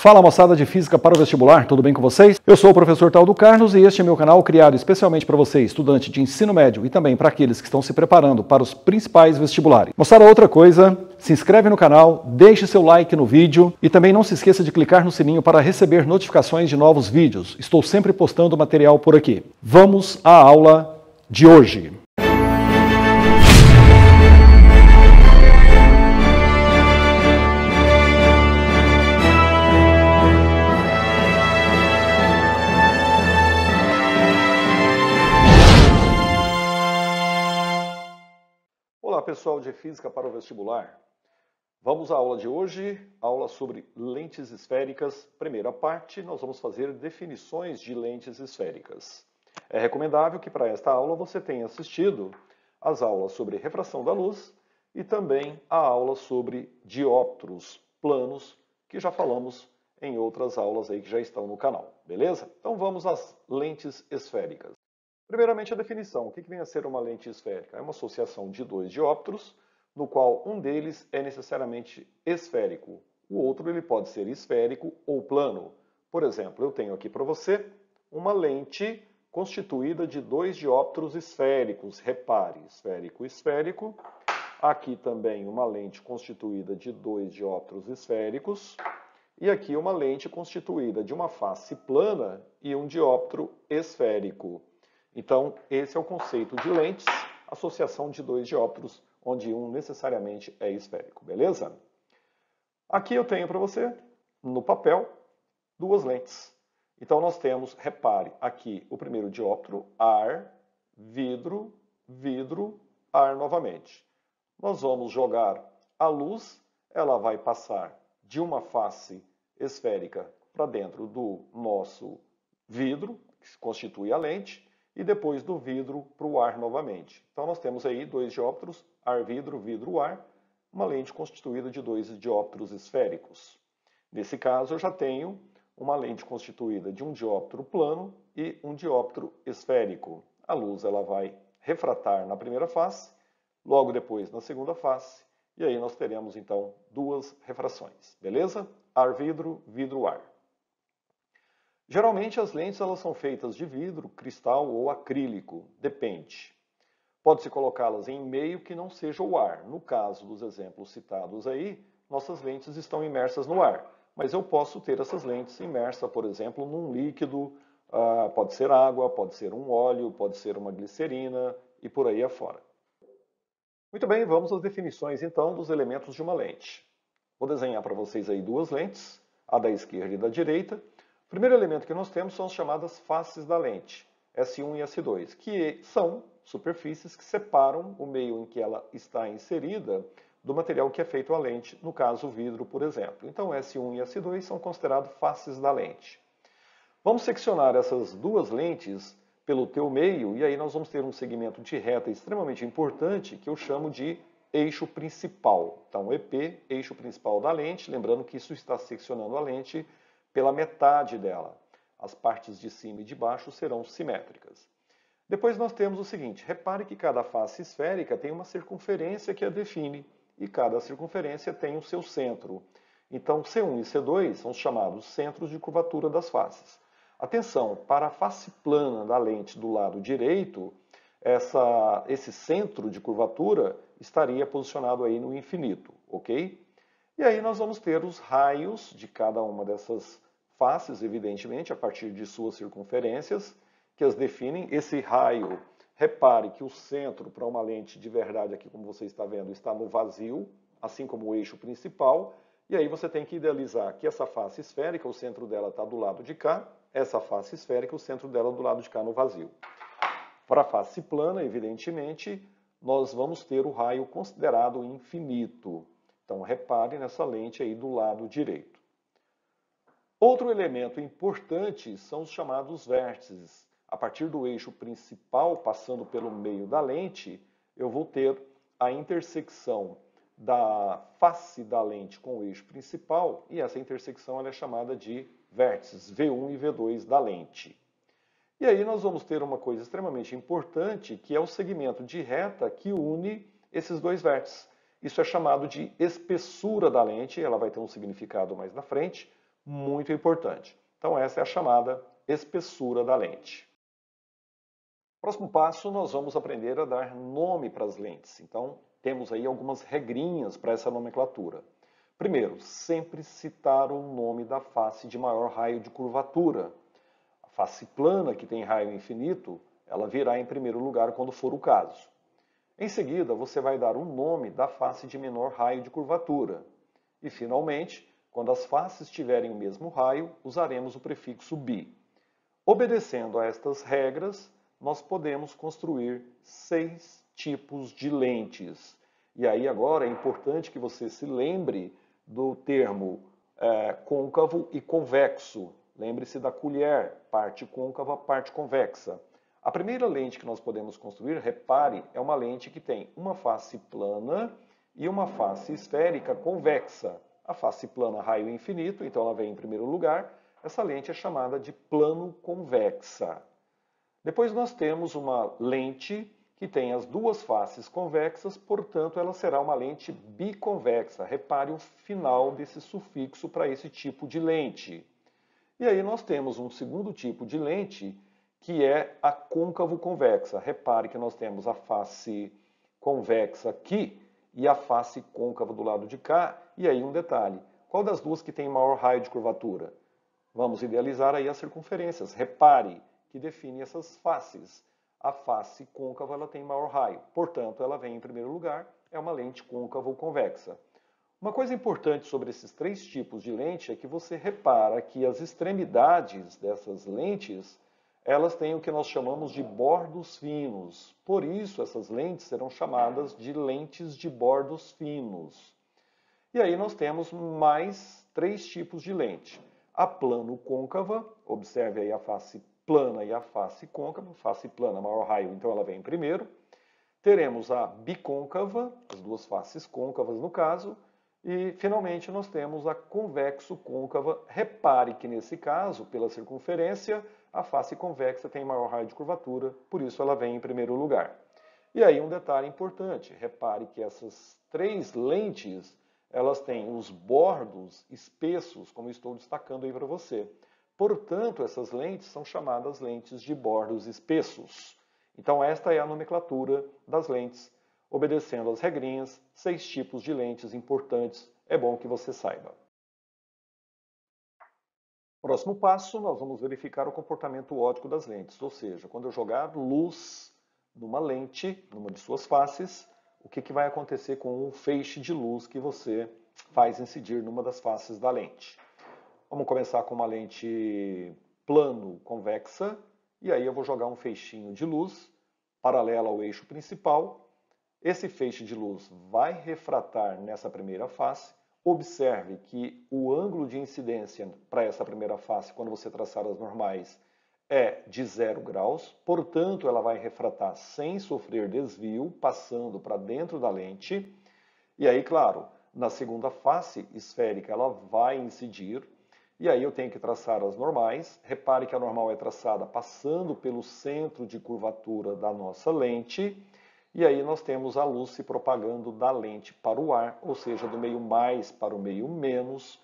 Fala moçada de Física para o Vestibular, tudo bem com vocês? Eu sou o professor Taldo Carlos e este é meu canal criado especialmente para você, estudante de ensino médio e também para aqueles que estão se preparando para os principais vestibulares. Moçada, outra coisa, se inscreve no canal, deixe seu like no vídeo e também não se esqueça de clicar no sininho para receber notificações de novos vídeos. Estou sempre postando material por aqui. Vamos à aula de hoje. Olá pessoal de Física para o Vestibular. Vamos à aula de hoje, aula sobre lentes esféricas. Primeira parte, nós vamos fazer definições de lentes esféricas. É recomendável que para esta aula você tenha assistido as aulas sobre refração da luz e também a aula sobre dióptros planos, que já falamos em outras aulas aí que já estão no canal, beleza? Então vamos às lentes esféricas. Primeiramente, a definição. O que vem a ser uma lente esférica? É uma associação de dois dióptros, no qual um deles é necessariamente esférico. O outro ele pode ser esférico ou plano. Por exemplo, eu tenho aqui para você uma lente constituída de dois dióptros esféricos. Repare, esférico, esférico. Aqui também uma lente constituída de dois dióptros esféricos. E aqui uma lente constituída de uma face plana e um dióptro esférico. Então, esse é o conceito de lentes, associação de dois dióptros, onde um necessariamente é esférico, beleza? Aqui eu tenho para você, no papel, duas lentes. Então, nós temos, repare, aqui o primeiro dióptro, ar, vidro, vidro, ar novamente. Nós vamos jogar a luz, ela vai passar de uma face esférica para dentro do nosso vidro, que constitui a lente, e depois do vidro para o ar novamente. Então nós temos aí dois dióptros, ar-vidro, vidro-ar, uma lente constituída de dois dióptros esféricos. Nesse caso eu já tenho uma lente constituída de um dióptro plano e um dióptro esférico. A luz ela vai refratar na primeira face, logo depois na segunda face, e aí nós teremos então duas refrações, beleza? Ar-vidro, vidro-ar. Geralmente as lentes elas são feitas de vidro, cristal ou acrílico, depende. Pode-se colocá-las em meio que não seja o ar. No caso dos exemplos citados aí, nossas lentes estão imersas no ar. Mas eu posso ter essas lentes imersas, por exemplo, num líquido, pode ser água, pode ser um óleo, pode ser uma glicerina e por aí afora. Muito bem, vamos às definições então dos elementos de uma lente. Vou desenhar para vocês aí duas lentes, a da esquerda e da direita. O primeiro elemento que nós temos são as chamadas faces da lente, S1 e S2, que são superfícies que separam o meio em que ela está inserida do material que é feito a lente, no caso o vidro, por exemplo. Então S1 e S2 são considerados faces da lente. Vamos seccionar essas duas lentes pelo teu meio e aí nós vamos ter um segmento de reta extremamente importante que eu chamo de eixo principal. Então EP, eixo principal da lente, lembrando que isso está seccionando a lente pela metade dela. As partes de cima e de baixo serão simétricas. Depois nós temos o seguinte, repare que cada face esférica tem uma circunferência que a define, e cada circunferência tem o seu centro. Então C1 e C2 são os chamados centros de curvatura das faces. Atenção, para a face plana da lente do lado direito, esse centro de curvatura estaria posicionado aí no infinito, ok? E aí nós vamos ter os raios de cada uma dessas faces, evidentemente, a partir de suas circunferências, que as definem. Esse raio, repare que o centro para uma lente de verdade, aqui como você está vendo, está no vazio, assim como o eixo principal. E aí você tem que idealizar que essa face esférica, o centro dela está do lado de cá, essa face esférica, o centro dela do lado de cá no vazio. Para a face plana, evidentemente, nós vamos ter o raio considerado infinito. Então, repare nessa lente aí do lado direito. Outro elemento importante são os chamados vértices. A partir do eixo principal, passando pelo meio da lente, eu vou ter a intersecção da face da lente com o eixo principal, e essa intersecção ela é chamada de vértices, V1 e V2 da lente. E aí nós vamos ter uma coisa extremamente importante, que é o segmento de reta que une esses dois vértices. Isso é chamado de espessura da lente, ela vai ter um significado mais na frente. Muito importante. Então, essa é a chamada espessura da lente. Próximo passo, nós vamos aprender a dar nome para as lentes. Então, temos aí algumas regrinhas para essa nomenclatura. Primeiro, sempre citar o nome da face de maior raio de curvatura. A face plana, que tem raio infinito, ela virá em primeiro lugar quando for o caso. Em seguida, você vai dar o nome da face de menor raio de curvatura. E, finalmente, quando as faces tiverem o mesmo raio, usaremos o prefixo bi. Obedecendo a estas regras, nós podemos construir 6 tipos de lentes. E aí agora é importante que você se lembre do termo côncavo e convexo. Lembre-se da colher, parte côncava, parte convexa. A primeira lente que nós podemos construir, repare, é uma lente que tem uma face plana e uma face esférica convexa. A face plana, raio infinito, então ela vem em primeiro lugar. Essa lente é chamada de plano convexa. Depois nós temos uma lente que tem as duas faces convexas, portanto ela será uma lente biconvexa. Repare o final desse sufixo para esse tipo de lente. E aí nós temos um segundo tipo de lente, que é a côncavo-convexa. Repare que nós temos a face convexa aqui e a face côncava do lado de cá. E aí um detalhe, qual das duas que tem maior raio de curvatura? Vamos idealizar aí as circunferências. Repare que define essas faces. A face côncava ela tem maior raio, portanto ela vem em primeiro lugar, é uma lente côncavo-convexa. Uma coisa importante sobre esses 3 tipos de lente é que você repara que as extremidades dessas lentes, elas têm o que nós chamamos de bordos finos. Por isso, essas lentes serão chamadas de lentes de bordos finos. E aí nós temos mais 3 tipos de lente. A plano-côncava, observe aí a face plana e a face côncava. Face plana, maior raio, então ela vem primeiro. Teremos a bicôncava, as duas faces côncavas no caso. E, finalmente, nós temos a convexo-côncava. Repare que, nesse caso, pela circunferência, a face convexa tem maior raio de curvatura, por isso ela vem em primeiro lugar. E aí um detalhe importante, repare que essas 3 lentes, elas têm os bordos espessos, como estou destacando aí para você. Portanto, essas lentes são chamadas lentes de bordos espessos. Então, esta é a nomenclatura das lentes, obedecendo às regrinhas, 6 tipos de lentes importantes, é bom que você saiba. Próximo passo, nós vamos verificar o comportamento óptico das lentes, ou seja, quando eu jogar luz numa lente, numa de suas faces, o que vai acontecer com o feixe de luz que você faz incidir numa das faces da lente. Vamos começar com uma lente plano convexa, e aí eu vou jogar um feixinho de luz paralelo ao eixo principal. Esse feixe de luz vai refratar nessa primeira face. Observe que o ângulo de incidência para essa primeira face, quando você traçar as normais, é de 0 graus. Portanto, ela vai refratar sem sofrer desvio, passando para dentro da lente. E aí, claro, na segunda face esférica, ela vai incidir. E aí eu tenho que traçar as normais. Repare que a normal é traçada passando pelo centro de curvatura da nossa lente. E aí nós temos a luz se propagando da lente para o ar, ou seja, do meio mais para o meio menos.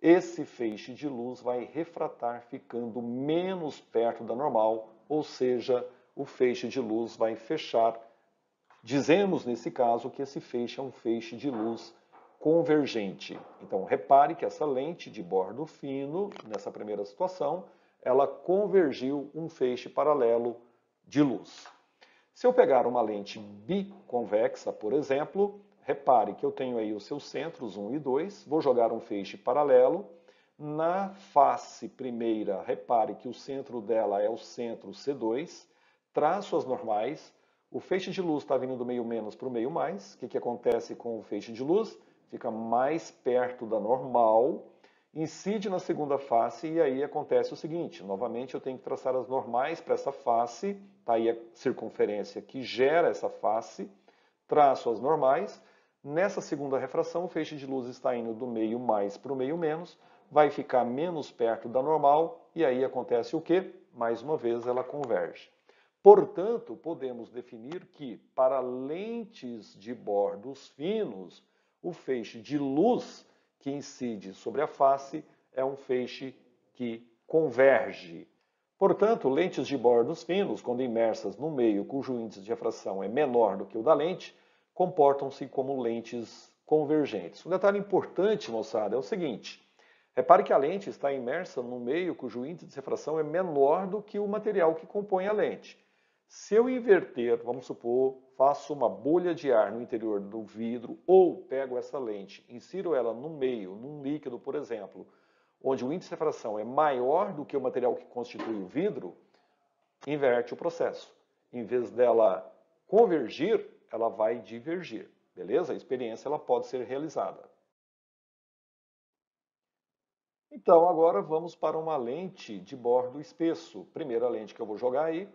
Esse feixe de luz vai refratar ficando menos perto da normal, ou seja, o feixe de luz vai fechar. Dizemos nesse caso que esse feixe é um feixe de luz convergente. Então, repare que essa lente de bordo fino, nessa primeira situação, ela convergiu um feixe paralelo de luz. Se eu pegar uma lente biconvexa, por exemplo, repare que eu tenho aí os seus centros 1 e 2, vou jogar um feixe paralelo. Na face primeira, repare que o centro dela é o centro C2, traço as normais, o feixe de luz está vindo do meio menos para o meio mais. O que acontece com o feixe de luz? Fica mais perto da normal, incide na segunda face e aí acontece o seguinte, novamente eu tenho que traçar as normais para essa face, está aí a circunferência que gera essa face, traço as normais, nessa segunda refração o feixe de luz está indo do meio mais para o meio menos, vai ficar menos perto da normal e aí acontece o quê? Mais uma vez ela converge. Portanto, podemos definir que para lentes de bordos finos, o feixe de luz que incide sobre a face é um feixe que converge. Portanto, lentes de bordos finos, quando imersas no meio cujo índice de refração é menor do que o da lente, comportam-se como lentes convergentes. Um detalhe importante, moçada, é o seguinte. Repare que a lente está imersa no meio cujo índice de refração é menor do que o material que compõe a lente. Se eu inverter, vamos supor, faço uma bolha de ar no interior do vidro ou pego essa lente, insiro ela no meio, num líquido, por exemplo, onde o índice de refração é maior do que o material que constitui o vidro, inverte o processo. Em vez dela convergir, ela vai divergir. Beleza? A experiência ela pode ser realizada. Então, agora vamos para uma lente de bordo espesso. Primeira lente que eu vou jogar aí,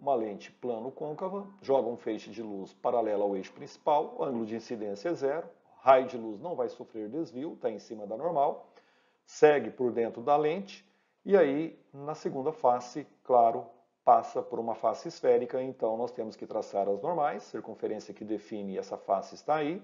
uma lente plano-côncava, joga um feixe de luz paralelo ao eixo principal, o ângulo de incidência é zero, raio de luz não vai sofrer desvio, está em cima da normal, segue por dentro da lente, e aí, na segunda face, claro, passa por uma face esférica, então nós temos que traçar as normais, circunferência que define essa face está aí,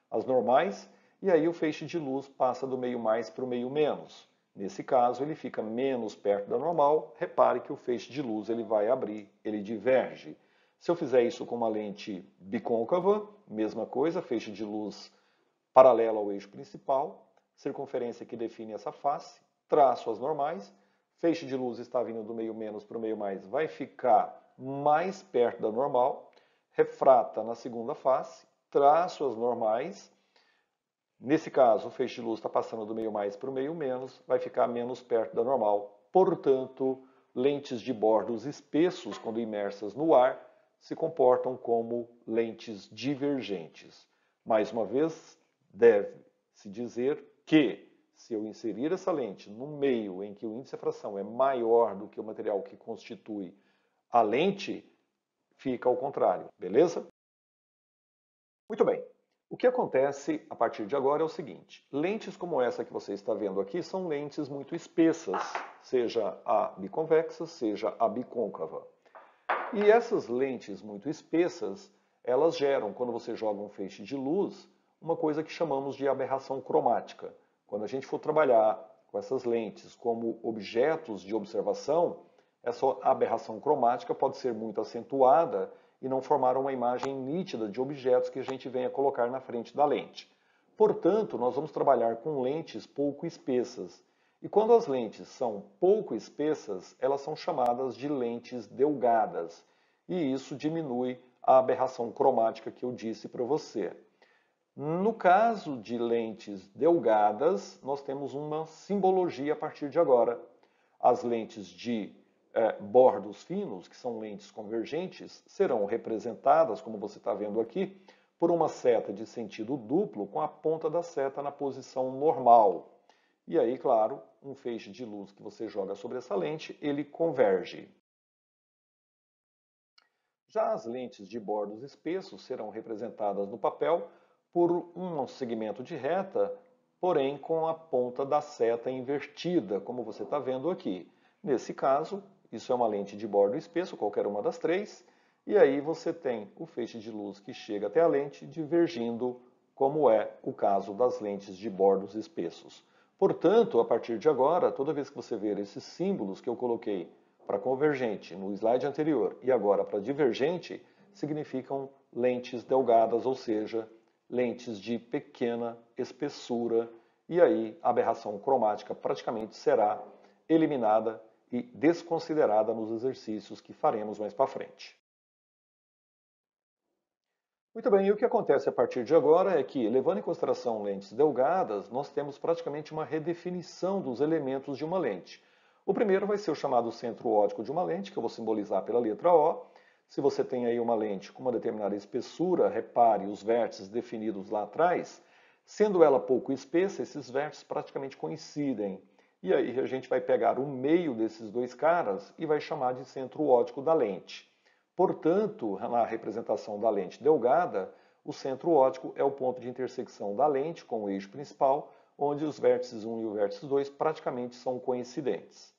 as normais, e aí o feixe de luz passa do meio mais para o meio menos. Nesse caso, ele fica menos perto da normal. Repare que o feixe de luz ele vai abrir, ele diverge. Se eu fizer isso com uma lente bicôncava, mesma coisa, feixe de luz paralelo ao eixo principal, circunferência que define essa face, traço as normais, feixe de luz está vindo do meio menos para o meio mais, vai ficar mais perto da normal, refrata na segunda face, traço as normais. Nesse caso, o feixe de luz está passando do meio mais para o meio menos, vai ficar menos perto da normal. Portanto, lentes de bordos espessos, quando imersas no ar, se comportam como lentes divergentes. Mais uma vez, deve-se dizer que, se eu inserir essa lente no meio em que o índice de refração é maior do que o material que constitui a lente, fica ao contrário, beleza? Muito bem. O que acontece a partir de agora é o seguinte: lentes como essa que você está vendo aqui são lentes muito espessas, seja a biconvexa, seja a bicôncava. E essas lentes muito espessas, elas geram, quando você joga um feixe de luz, uma coisa que chamamos de aberração cromática. Quando a gente for trabalhar com essas lentes como objetos de observação, essa aberração cromática pode ser muito acentuada e não formar uma imagem nítida de objetos que a gente venha colocar na frente da lente. Portanto, nós vamos trabalhar com lentes pouco espessas. E quando as lentes são pouco espessas, elas são chamadas de lentes delgadas. E isso diminui a aberração cromática que eu disse para você. No caso de lentes delgadas, nós temos uma simbologia a partir de agora. As lentes de bordos finos, que são lentes convergentes, serão representadas, como você está vendo aqui, por uma seta de sentido duplo com a ponta da seta na posição normal. E aí, claro, um feixe de luz que você joga sobre essa lente, ele converge. Já as lentes de bordos espessos serão representadas no papel por um segmento de reta, porém com a ponta da seta invertida, como você está vendo aqui. Nesse caso, isso é uma lente de bordo espesso, qualquer uma das três, e aí você tem o feixe de luz que chega até a lente divergindo, como é o caso das lentes de bordos espessos. Portanto, a partir de agora, toda vez que você ver esses símbolos que eu coloquei para convergente no slide anterior e agora para divergente, significam lentes delgadas, ou seja, lentes de pequena espessura, e aí a aberração cromática praticamente será eliminada e desconsiderada nos exercícios que faremos mais para frente. Muito bem, e o que acontece a partir de agora é que, levando em consideração lentes delgadas, nós temos praticamente uma redefinição dos elementos de uma lente. O primeiro vai ser o chamado centro óptico de uma lente, que eu vou simbolizar pela letra O. Se você tem aí uma lente com uma determinada espessura, repare os vértices definidos lá atrás, sendo ela pouco espessa, esses vértices praticamente coincidem. E aí a gente vai pegar o meio desses dois caras e vai chamar de centro óptico da lente. Portanto, na representação da lente delgada, o centro óptico é o ponto de intersecção da lente com o eixo principal, onde os vértices 1 e o vértice 2 praticamente são coincidentes.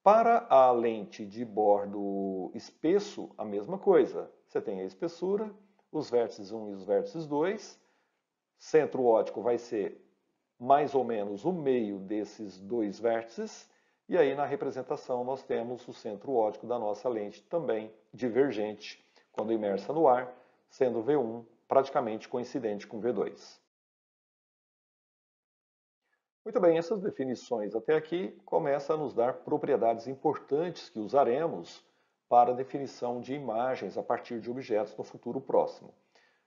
Para a lente de bordo espesso, a mesma coisa. Você tem a espessura, os vértices 1 e os vértices 2, centro óptico vai ser mais ou menos o meio desses dois vértices, e aí na representação nós temos o centro óptico da nossa lente também divergente, quando imersa no ar, sendo V1 praticamente coincidente com V2. Muito bem, essas definições até aqui começam a nos dar propriedades importantes que usaremos para a definição de imagens a partir de objetos no futuro próximo.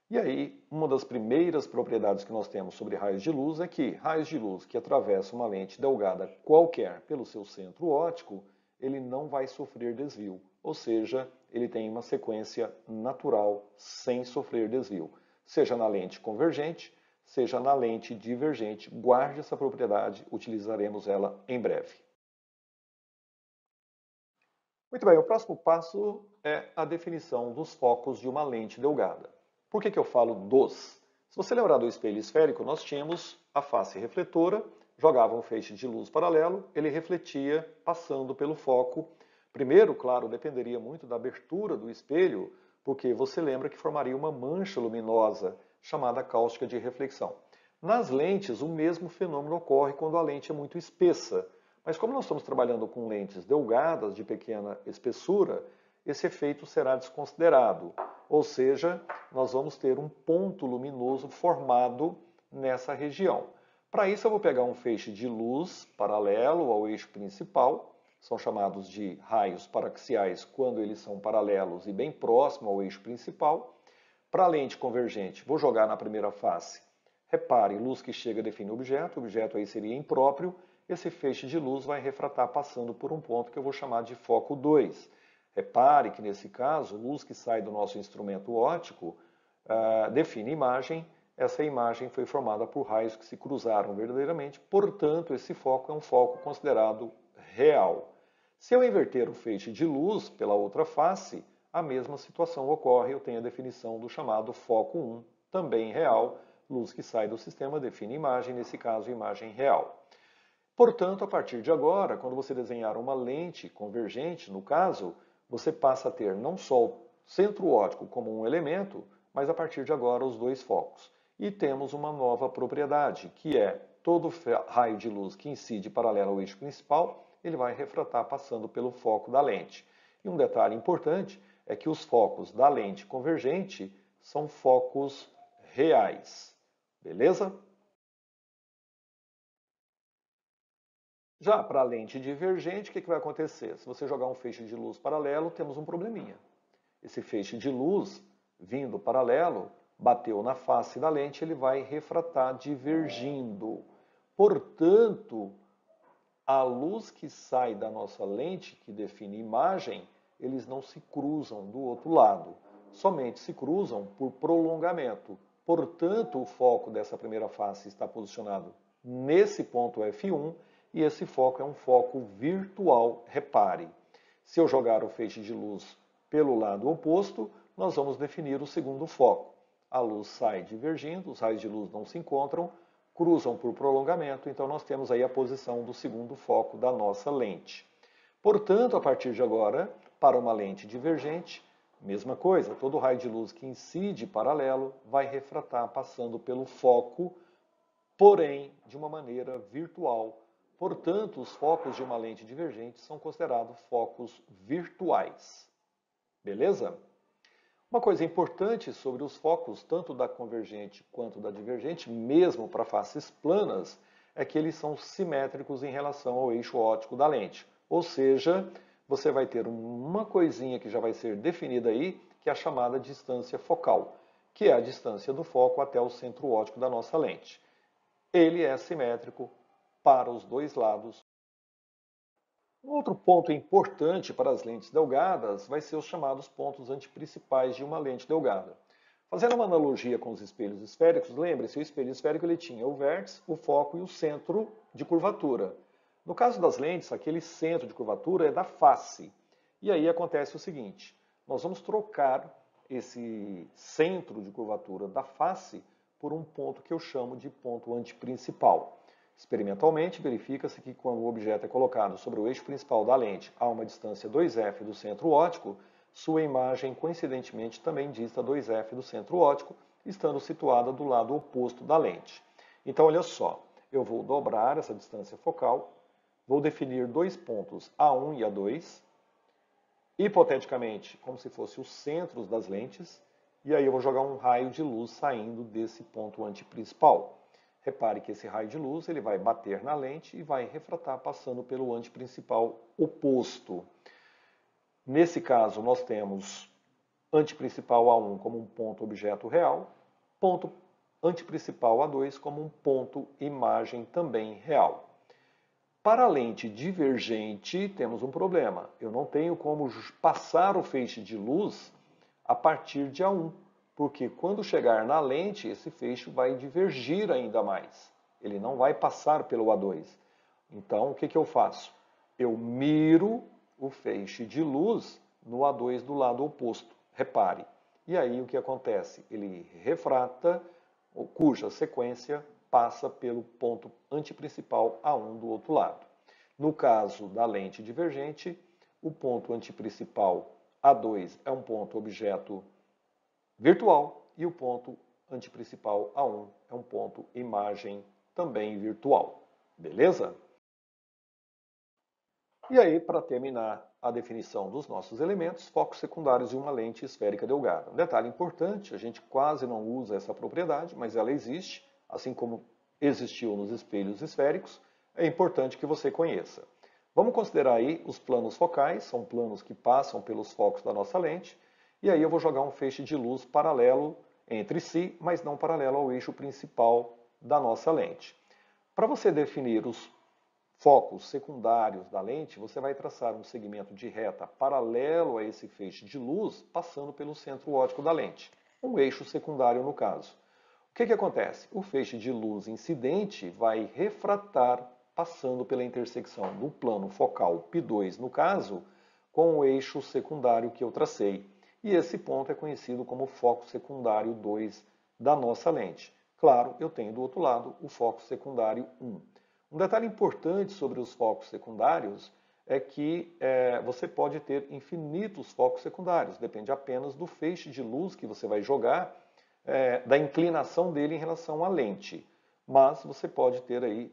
E aí, uma das primeiras propriedades que nós temos sobre raios de luz é que raios de luz que atravessam uma lente delgada qualquer pelo seu centro óptico, ele não vai sofrer desvio, ou seja, ele tem uma sequência natural sem sofrer desvio, seja na lente convergente, seja na lente divergente. Guarde essa propriedade, utilizaremos ela em breve. Muito bem, o próximo passo é a definição dos focos de uma lente delgada. Por que eu falo dos? Se você lembrar do espelho esférico, nós tínhamos a face refletora, jogava um feixe de luz paralelo, ele refletia passando pelo foco. Primeiro, claro, dependeria muito da abertura do espelho, porque você lembra que formaria uma mancha luminosa, chamada cáustica de reflexão. Nas lentes, o mesmo fenômeno ocorre quando a lente é muito espessa. Mas como nós estamos trabalhando com lentes delgadas, de pequena espessura, esse efeito será desconsiderado. Ou seja, nós vamos ter um ponto luminoso formado nessa região. Para isso, eu vou pegar um feixe de luz paralelo ao eixo principal, são chamados de raios paraxiais quando eles são paralelos e bem próximo ao eixo principal. Para a lente convergente, vou jogar na primeira face. Repare, luz que chega define o objeto aí seria impróprio. Esse feixe de luz vai refratar passando por um ponto que eu vou chamar de foco 2. Repare que nesse caso, luz que sai do nosso instrumento óptico define imagem. Essa imagem foi formada por raios que se cruzaram verdadeiramente, portanto, esse foco é um foco considerado real. Se eu inverter o feixe de luz pela outra face, a mesma situação ocorre, eu tenho a definição do chamado foco 1, também real, luz que sai do sistema define imagem, nesse caso, imagem real. Portanto, a partir de agora, quando você desenhar uma lente convergente, no caso, você passa a ter não só o centro óptico como um elemento, mas a partir de agora os dois focos. E temos uma nova propriedade, que é todo raio de luz que incide paralelo ao eixo principal, ele vai refratar passando pelo foco da lente. E um detalhe importante é que os focos da lente convergente são focos reais. Beleza? Já para a lente divergente, o que vai acontecer? Se você jogar um feixe de luz paralelo, temos um probleminha. Esse feixe de luz, vindo paralelo, bateu na face da lente, ele vai refratar divergindo. Portanto, a luz que sai da nossa lente, que define imagem, eles não se cruzam do outro lado. Somente se cruzam por prolongamento. Portanto, o foco dessa primeira face está posicionado nesse ponto F1 e esse foco é um foco virtual. Repare, se eu jogar o feixe de luz pelo lado oposto, nós vamos definir o segundo foco. A luz sai divergindo, os raios de luz não se encontram, cruzam por prolongamento, então nós temos aí a posição do segundo foco da nossa lente. Portanto, a partir de agora, para uma lente divergente, mesma coisa, todo raio de luz que incide paralelo vai refratar passando pelo foco, porém de uma maneira virtual. Portanto, os focos de uma lente divergente são considerados focos virtuais. Beleza? Uma coisa importante sobre os focos, tanto da convergente quanto da divergente, mesmo para faces planas, é que eles são simétricos em relação ao eixo óptico da lente. Ou seja, você vai ter uma coisinha que já vai ser definida aí, que é a chamada distância focal, que é a distância do foco até o centro óptico da nossa lente. Ele é simétrico para os dois lados. Um outro ponto importante para as lentes delgadas vai ser os chamados pontos antiprincipais de uma lente delgada. Fazendo uma analogia com os espelhos esféricos, lembre-se, o espelho esférico ele tinha o vértice, o foco e o centro de curvatura. No caso das lentes, aquele centro de curvatura é da face. E aí acontece o seguinte, nós vamos trocar esse centro de curvatura da face por um ponto que eu chamo de ponto antiprincipal. Experimentalmente, verifica-se que quando o objeto é colocado sobre o eixo principal da lente a uma distância 2f do centro óptico, sua imagem, coincidentemente, também dista 2f do centro óptico, estando situada do lado oposto da lente. Então, olha só, eu vou dobrar essa distância focal, vou definir dois pontos A1 e A2, hipoteticamente como se fossem os centros das lentes, e aí eu vou jogar um raio de luz saindo desse ponto antiprincipal. Repare que esse raio de luz ele vai bater na lente e vai refratar passando pelo antiprincipal oposto. Nesse caso, nós temos antiprincipal A1 como um ponto objeto real, ponto antiprincipal A2 como um ponto imagem também real. Para a lente divergente, temos um problema. Eu não tenho como passar o feixe de luz a partir de A1, porque quando chegar na lente, esse feixe vai divergir ainda mais. Ele não vai passar pelo A2. Então, o que eu faço? Eu miro o feixe de luz no A2 do lado oposto. Repare. E aí o que acontece? Ele refrata, cuja sequência passa pelo ponto antiprincipal A1 do outro lado. No caso da lente divergente, o ponto antiprincipal A2 é um ponto objeto virtual e o ponto antiprincipal A1 é um ponto imagem também virtual. Beleza? E aí, para terminar a definição dos nossos elementos, focos secundários de uma lente esférica delgada. Um detalhe importante, a gente quase não usa essa propriedade, mas ela existe, assim como existiu nos espelhos esféricos, é importante que você conheça. Vamos considerar aí os planos focais, são planos que passam pelos focos da nossa lente, e aí eu vou jogar um feixe de luz paralelo entre si, mas não paralelo ao eixo principal da nossa lente. Para você definir os focos secundários da lente, você vai traçar um segmento de reta paralelo a esse feixe de luz, passando pelo centro óptico da lente, um eixo secundário no caso. O que acontece? O feixe de luz incidente vai refratar, passando pela intersecção do plano focal π2 no caso, com o eixo secundário que eu tracei. E esse ponto é conhecido como foco secundário 2 da nossa lente. Claro, eu tenho do outro lado o foco secundário 1. Um detalhe importante sobre os focos secundários é que você pode ter infinitos focos secundários, depende apenas do feixe de luz que você vai jogar, da inclinação dele em relação à lente. Mas você pode ter aí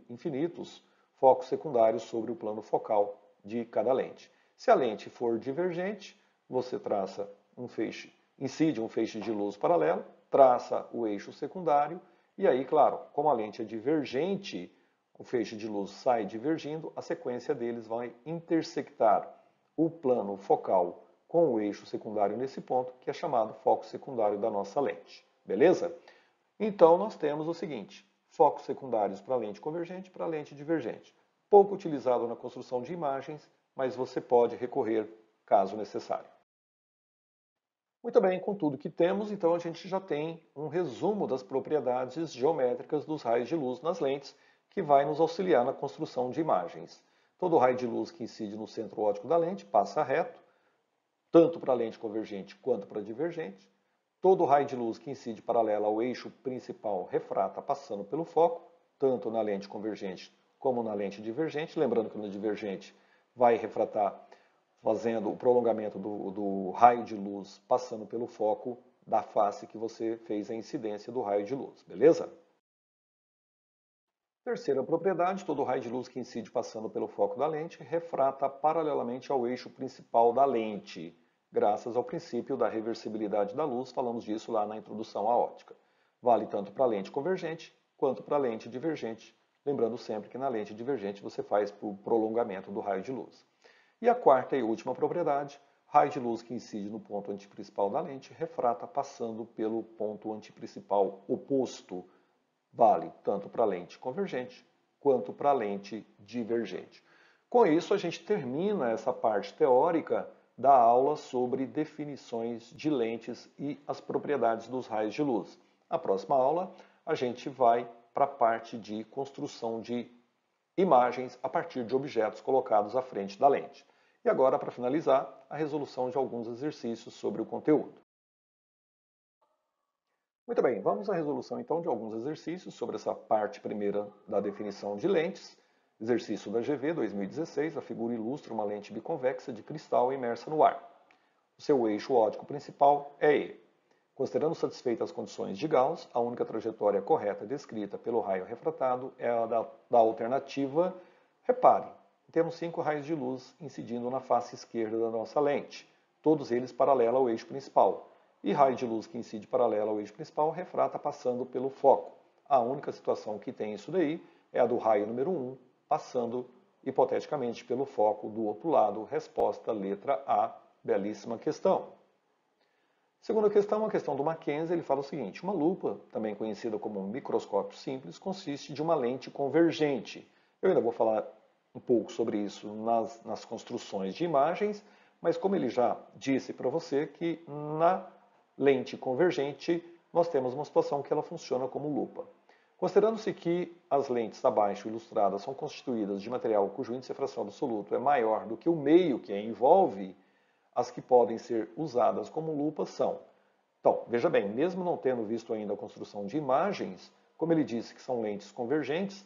infinitos focos secundários sobre o plano focal de cada lente. Se a lente for divergente, você traça um feixe, incide um feixe de luz paralelo, traça o eixo secundário, e aí, claro, como a lente é divergente, o feixe de luz sai divergindo, a sequência deles vai intersectar o plano focal com o eixo secundário nesse ponto, que é chamado foco secundário da nossa lente. Beleza? Então, nós temos o seguinte, focos secundários para lente convergente e para lente divergente. Pouco utilizado na construção de imagens, mas você pode recorrer caso necessário. Muito bem, com tudo que temos, então a gente já tem um resumo das propriedades geométricas dos raios de luz nas lentes, que vai nos auxiliar na construção de imagens. Todo raio de luz que incide no centro óptico da lente passa reto, tanto para a lente convergente quanto para a divergente. Todo raio de luz que incide paralelo ao eixo principal refrata passando pelo foco, tanto na lente convergente como na lente divergente. Lembrando que na divergente vai refratar fazendo o prolongamento do raio de luz passando pelo foco da face que você fez a incidência do raio de luz, beleza? Terceira propriedade, todo raio de luz que incide passando pelo foco da lente refrata paralelamente ao eixo principal da lente, graças ao princípio da reversibilidade da luz, falamos disso lá na introdução à óptica. Vale tanto para a lente convergente quanto para a lente divergente, lembrando sempre que na lente divergente você faz o prolongamento do raio de luz. E a quarta e última propriedade, raio de luz que incide no ponto antiprincipal da lente refrata passando pelo ponto antiprincipal oposto, vale tanto para a lente convergente quanto para a lente divergente. Com isso, a gente termina essa parte teórica da aula sobre definições de lentes e as propriedades dos raios de luz. Na próxima aula, a gente vai para a parte de construção de imagens a partir de objetos colocados à frente da lente. E agora, para finalizar, a resolução de alguns exercícios sobre o conteúdo. Muito bem, vamos à resolução então de alguns exercícios sobre essa parte primeira da definição de lentes. Exercício da GV 2016, a figura ilustra uma lente biconvexa de cristal imersa no ar. O seu eixo óptico principal é E. Considerando satisfeitas as condições de Gauss, a única trajetória correta descrita pelo raio refratado é a da alternativa. Repare, temos 5 raios de luz incidindo na face esquerda da nossa lente, todos eles paralelos ao eixo principal. E raio de luz que incide paralelo ao eixo principal refrata passando pelo foco. A única situação que tem isso daí é a do raio número 1, passando hipoteticamente pelo foco do outro lado. Resposta letra A, belíssima questão. Segunda questão, a questão do Mackenzie, ele fala o seguinte: uma lupa, também conhecida como um microscópio simples, consiste de uma lente convergente. Eu ainda vou falar um pouco sobre isso nas construções de imagens, mas como ele já disse para você que na lente convergente nós temos uma situação que ela funciona como lupa. Considerando-se que as lentes abaixo ilustradas são constituídas de material cujo índice de refração absoluto é maior do que o meio que a envolve, as que podem ser usadas como lupas são. Então, veja bem, mesmo não tendo visto ainda a construção de imagens, como ele disse que são lentes convergentes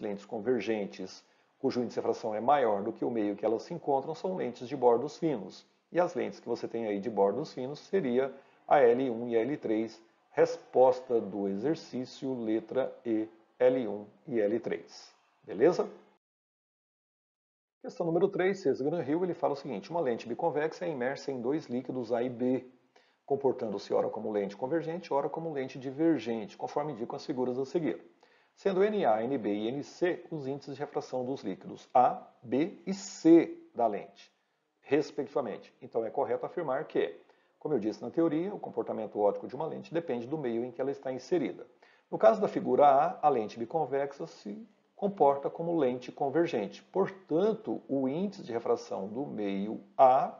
cujo índice de refração é maior do que o meio que elas se encontram, são lentes de bordos finos. E as lentes que você tem aí de bordos finos seria a L1 e L3, resposta do exercício, letra E, L1 e L3. Beleza? Questão número 3, Cesar-Hill, ele fala o seguinte: uma lente biconvexa é imersa em 2 líquidos A e B, comportando-se ora como lente convergente, ora como lente divergente, conforme indicam as figuras a seguir. Sendo NA, NB e NC os índices de refração dos líquidos A, B e C da lente, respectivamente. Então é correto afirmar que, como eu disse na teoria, o comportamento óptico de uma lente depende do meio em que ela está inserida. No caso da figura A, a lente biconvexa se comporta como lente convergente. Portanto, o índice de refração do meio A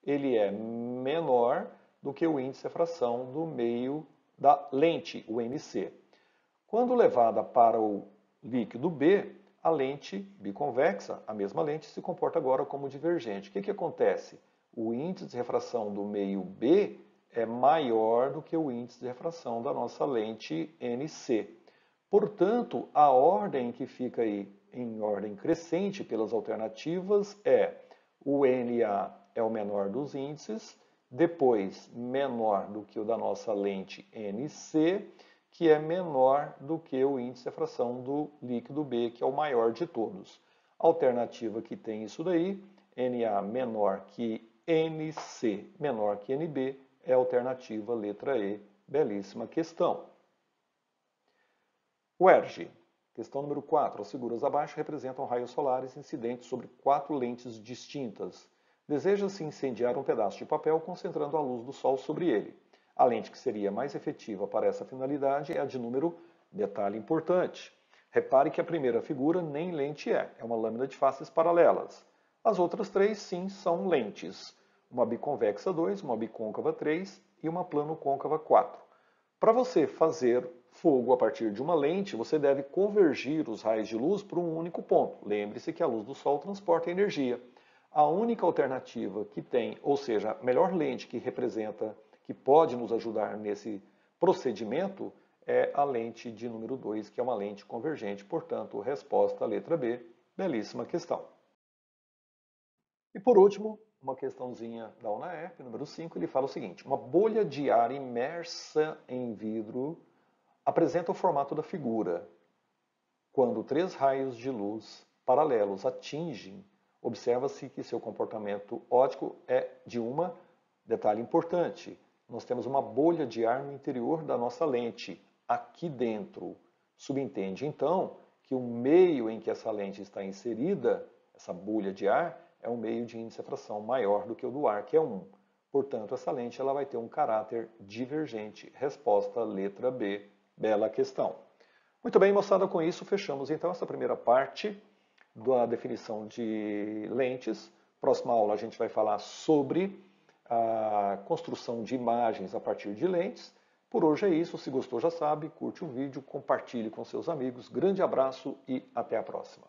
ele é menor do que o índice de refração do meio da lente, o NC. Quando levada para o líquido B, a lente biconvexa, a mesma lente, se comporta agora como divergente. O que acontece? O índice de refração do meio B é maior do que o índice de refração da nossa lente NC. Portanto, a ordem que fica aí em ordem crescente pelas alternativas é o NA é o menor dos índices, depois menor do que o da nossa lente NC, que é menor do que o índice de refração do líquido B, que é o maior de todos. A alternativa que tem isso daí, NA menor que NC menor que NB, é a alternativa letra E. Belíssima questão. UERJ. Questão número 4. As figuras abaixo representam raios solares incidentes sobre 4 lentes distintas. Deseja-se incendiar um pedaço de papel concentrando a luz do sol sobre ele. A lente que seria mais efetiva para essa finalidade é a de número, detalhe importante. Repare que a primeira figura nem lente é uma lâmina de faces paralelas. As outras 3, sim, são lentes. Uma biconvexa 2, uma bicôncava 3 e uma plano-côncava 4. Para você fazer fogo a partir de uma lente, você deve convergir os raios de luz para um único ponto. Lembre-se que a luz do Sol transporta energia. A única alternativa que tem, ou seja, a melhor lente que representa, que pode nos ajudar nesse procedimento, é a lente de número 2, que é uma lente convergente. Portanto, resposta letra B. Belíssima questão. E por último, uma questãozinha da UNAERP, número 5, ele fala o seguinte: uma bolha de ar imersa em vidro apresenta o formato da figura. Quando 3 raios de luz paralelos atingem, observa-se que seu comportamento óptico é de uma, detalhe importante, nós temos uma bolha de ar no interior da nossa lente, aqui dentro. Subentende, então, que o meio em que essa lente está inserida, essa bolha de ar, é um meio de índice de refração maior do que o do ar, que é 1. Portanto, essa lente ela vai ter um caráter divergente. Resposta letra B. Bela questão. Muito bem, moçada, com isso fechamos então essa primeira parte da definição de lentes. Próxima aula a gente vai falar sobre a construção de imagens a partir de lentes. Por hoje é isso. Se gostou, já sabe, curte o vídeo, compartilhe com seus amigos. Grande abraço e até a próxima.